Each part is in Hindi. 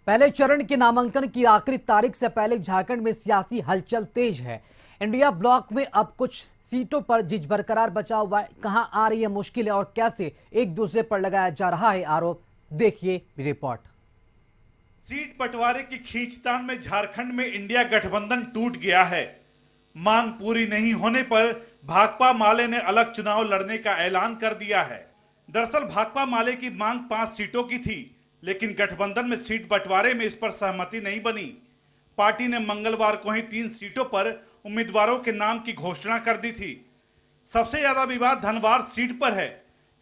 पहले चरण के नामांकन की आखिरी तारीख से पहले झारखंड में सियासी हलचल तेज है। इंडिया ब्लॉक में अब कुछ सीटों पर जिज बरकरार बचा हुआ है। कहां आ रही है मुश्किलें और कैसे एक दूसरे पर लगाया जा रहा है आरोप, देखिए रिपोर्ट। सीट बंटवारे की खींचतान में झारखंड में इंडिया गठबंधन टूट गया है। मांग पूरी नहीं होने पर भाकपा माले ने अलग चुनाव लड़ने का ऐलान कर दिया है। दरअसल भाकपा माले की मांग 5 सीटों की थी, लेकिन गठबंधन में सीट बंटवारे में इस पर सहमति नहीं बनी। पार्टी ने मंगलवार को ही 3 सीटों पर उम्मीदवारों के नाम की घोषणा कर दी थी। सबसे ज्यादा विवाद धनवार सीट पर है।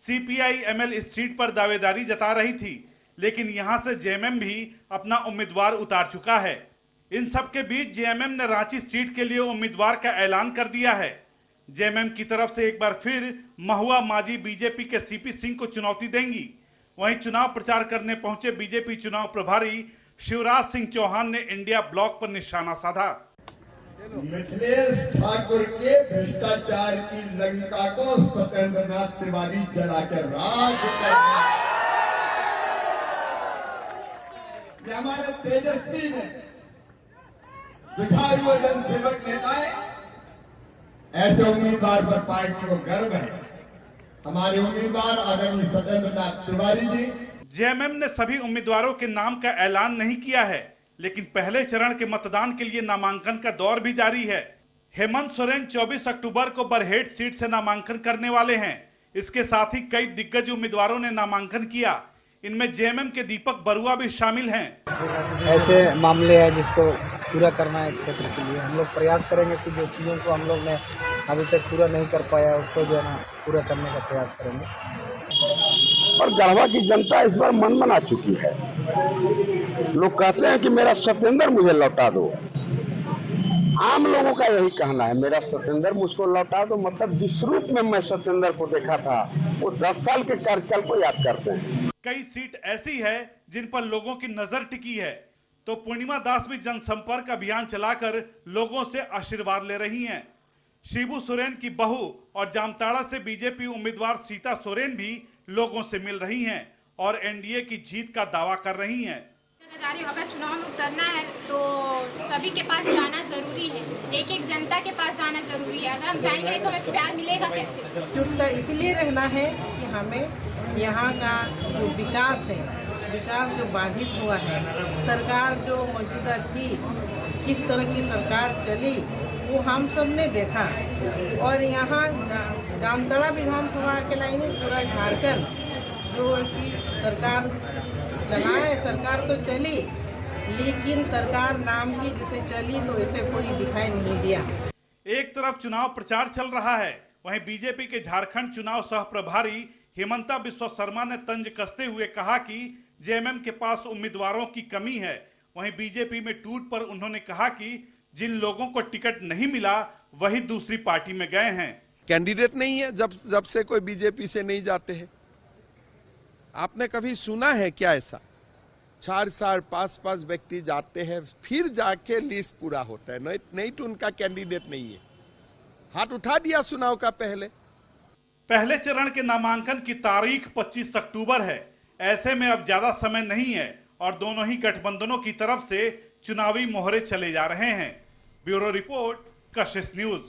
CPI-ML इस सीट पर दावेदारी जता रही थी, लेकिन यहां से JMM भी अपना उम्मीदवार उतार चुका है। इन सब के बीच JMM ने रांची सीट के लिए उम्मीदवार का ऐलान कर दिया है। JMM की तरफ से एक बार फिर महुआ माजी बीजेपी के CP सिंह को चुनौती देंगी। वहीं चुनाव प्रचार करने पहुंचे बीजेपी चुनाव प्रभारी शिवराज सिंह चौहान ने इंडिया ब्लॉक पर निशाना साधा। मिथिलेश ठाकुर के भ्रष्टाचार की लंका को सत्येंद्र नाथ तिवारी जलाकर राज करना, हमारे तेजस्वी ने जुझारू जनसेवक नेता है। ऐसे उम्मीदवार पर पार्टी को गर्व है। हमारे उम्मीदवार आदरणीय सत्येंद्र नाथ तिवारी जी। JMM ने सभी उम्मीदवारों के नाम का ऐलान नहीं किया है, लेकिन पहले चरण के मतदान के लिए नामांकन का दौर भी जारी है। हेमंत सोरेन 24 अक्टूबर को बरहेट सीट से नामांकन करने वाले हैं। इसके साथ ही कई दिग्गज उम्मीदवारों ने नामांकन किया। इनमें JMM के दीपक बरुआ भी शामिल हैं। ऐसे मामले हैं जिसको पूरा करना है इस क्षेत्र के लिए। हम लोग प्रयास करेंगे कि जो चीज़ों को हम लोग ने अभी तक पूरा नहीं कर पाया उसको जो है ना पूरा करने का प्रयास करेंगे। और गढ़वा की जनता इस बार मन बना चुकी है। लोग कहते हैं कि मेरा सत्येंद्र मुझे लौटा दो। आम लोगों का यही कहना है, मेरा सत्येंद्र मुझको लौटा दो। मतलब जिस रूप में मैं सत्येंद्र को देखा था वो 10 साल के कार्यकाल को याद करते हैं। कई सीट ऐसी है जिन पर लोगों की नजर टिकी है, तो पूर्णिमा दास भी जनसंपर्क अभियान चलाकर लोगों से आशीर्वाद ले रही हैं। शिबू सोरेन की बहू और जामताड़ा से बीजेपी उम्मीदवार सीता सोरेन भी लोगों से मिल रही हैं और NDA की जीत का दावा कर रही हैं। अगर चुनाव में उतरना है तो सभी के पास जाना जरूरी है, एक जनता के पास जाना जरूरी है। अगर हम जाएंगे तो हमें प्यार मिलेगा कैसे? जुटता इसलिए रहना है कि हमें यहाँ का जो विकास है, विकास जो बाधित हुआ है, सरकार जो मौजूदा थी, किस तरह की सरकार चली वो हम सब ने देखा। और यहाँ जामताड़ा विधानसभा के लाइन पूरा झारखंड जो कि सरकार चलाए, सरकार तो चली, लेकिन सरकार नाम की जिसे चली तो इसे कोई दिखाई नहीं दिया। एक तरफ चुनाव प्रचार चल रहा है, वहीं बीजेपी के झारखंड चुनाव सह प्रभारी हेमंता बिस्वा शर्मा ने तंज कसते हुए कहा कि JMM के पास उम्मीदवारों की कमी है। वहीं बीजेपी में टूट पर उन्होंने कहा कि जिन लोगों को टिकट नहीं मिला वही दूसरी पार्टी में गए हैं। कैंडिडेट नहीं है जब से कोई बीजेपी से नहीं जाते हैं। आपने कभी सुना है क्या ऐसा? 4 5 व्यक्ति जाते हैं फिर जाके लिस्ट पूरा होता है। नहीं तो उनका कैंडिडेट नहीं है। हाथ उठा दिया चुनाव का पहले चरण के नामांकन की तारीख 25 अक्टूबर है। ऐसे में अब ज्यादा समय नहीं है और दोनों ही गठबंधनों की तरफ से चुनावी मोहरे चले जा रहे हैं। ब्यूरो रिपोर्ट, कशिश न्यूज।